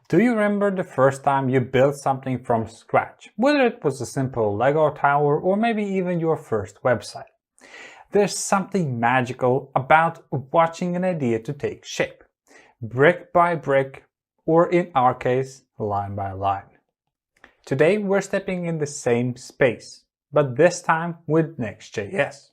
Do you remember the first time you built something from scratch? Whether it was a simple Lego tower or maybe even your first website. There's something magical about watching an idea to take shape, brick by brick, or in our case, line by line. Today we're stepping in the same space, but this time with Next.js.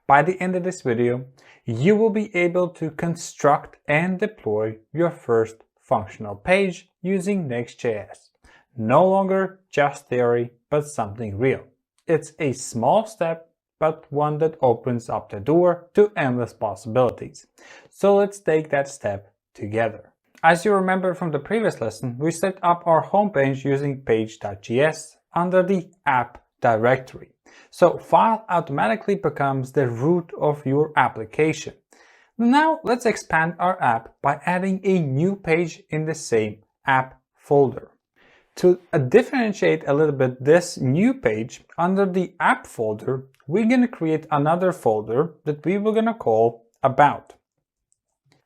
By the end of this video, you will be able to construct and deploy your first functional page using Next.js. No longer just theory, but something real. It's a small step, but one that opens up the door to endless possibilities. So let's take that step together. As you remember from the previous lesson, we set up our homepage using page.js under the app directory. So file automatically becomes the root of your application. Now let's expand our app by adding a new page in the same app folder. To differentiate a little bit this new page, under the app folder, we're going to create another folder that we were going to call About.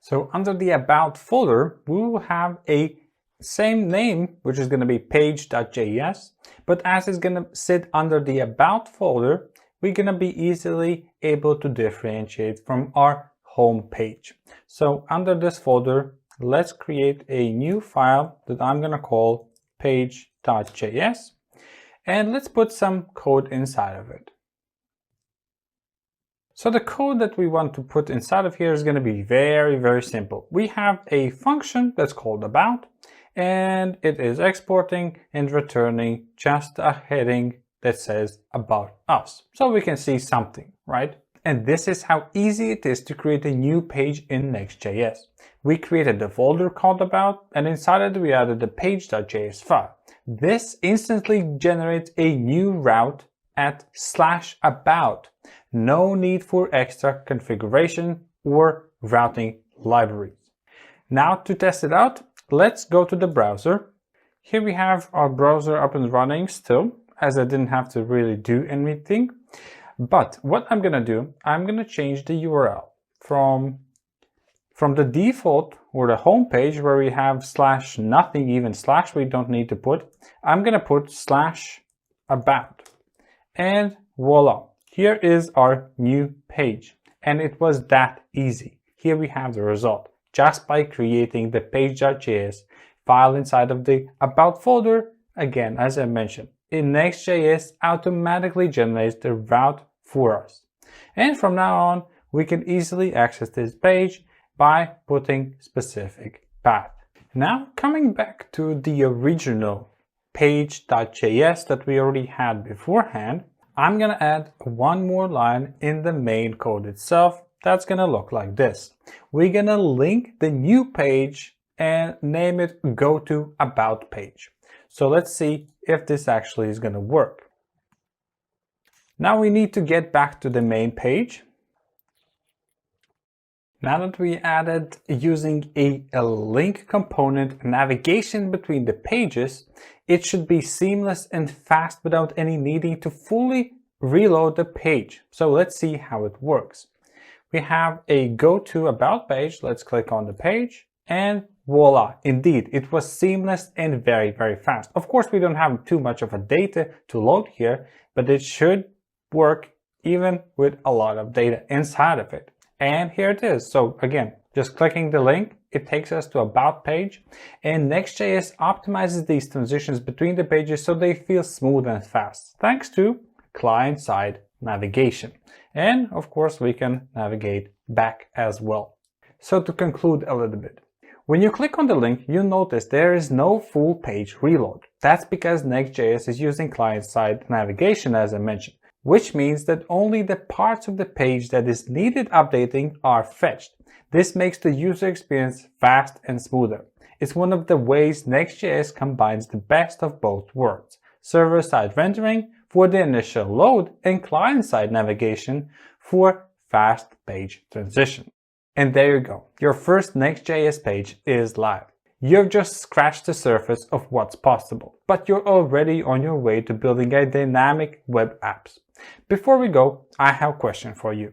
So under the About folder, we will have a same name, which is going to be page.js, but as it's going to sit under the About folder, we're going to be easily able to differentiate from our home page. So under this folder, let's create a new file that I'm going to call page.js, and let's put some code inside of it. So the code that we want to put inside of here is going to be very simple. We have a function that's called about, and it is exporting and returning just a heading that says about us. So we can see something, right? And this is how easy it is to create a new page in Next.js. We created the folder called about, and inside it we added the page.js file. This instantly generates a new route at /about. No need for extra configuration or routing libraries. Now to test it out, let's go to the browser. Here we have our browser up and running still, as I didn't have to really do anything. But what I'm going to do, I'm going to change the URL from the default or the home page where we have /nothing, even slash we don't need to put. I'm going to put /about, and voila, here is our new page. And it was that easy. Here we have the result just by creating the page.js file inside of the about folder. Again, as I mentioned, in Next.js automatically generates the route for us. And from now on, we can easily access this page by putting specific path. Now, coming back to the original page.js that we already had beforehand, I'm going to add one more line in the main code itself. That's going to look like this. We're going to link the new page and name it go to about page. So let's see if this actually is going to work. Now we need to get back to the main page. Now that we added using a link component navigation between the pages, it should be seamless and fast without any needing to fully reload the page. So let's see how it works. We have a go to about page. Let's click on the page and voila, indeed, it was seamless and very fast. Of course, we don't have too much of a data to load here, but it should work even with a lot of data inside of it. And here it is. So again, just clicking the link, it takes us to about page, and Next.js optimizes these transitions between the pages so they feel smooth and fast, thanks to client-side navigation. And of course, we can navigate back as well. So to conclude a little bit, when you click on the link, you'll notice there is no full page reload. That's because Next.js is using client-side navigation, as I mentioned, which means that only the parts of the page that is needed updating are fetched. This makes the user experience fast and smoother. It's one of the ways Next.js combines the best of both worlds: server-side rendering for the initial load and client-side navigation for fast page transition. And there you go. Your first Next.js page is live. You've just scratched the surface of what's possible, but you're already on your way to building a dynamic web apps. Before we go, I have a question for you.